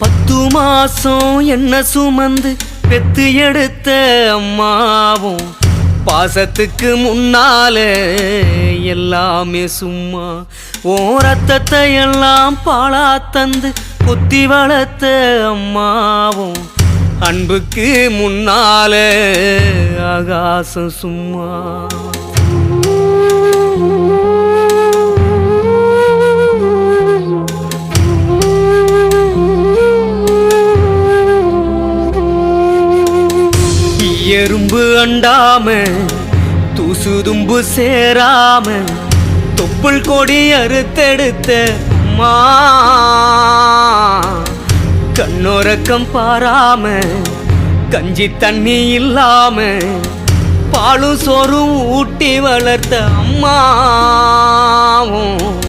10 மாசம் என்ன சுமந்து பெத்து எடுத்த அம்மாவும் பாசத்துக்கு முன்னால எல்லாமே சும்மா. ஓ ரத்தத்தை எல்லாம் பாழா தந்து புத்தி வளர்த்த அம்மாவும் அன்புக்கு முன்னால ஆகாசம் சும்மா. எறும்பு அண்டாம தூசு தும்பு சேராம தொப்புள் கொடி அறுத்தெடுத்த அம்மா கண்ணோரக்கம் பாராம கஞ்சி தண்ணி இல்லாம பாலும் சோறும் ஊட்டி வளர்த்த அம்மாவும்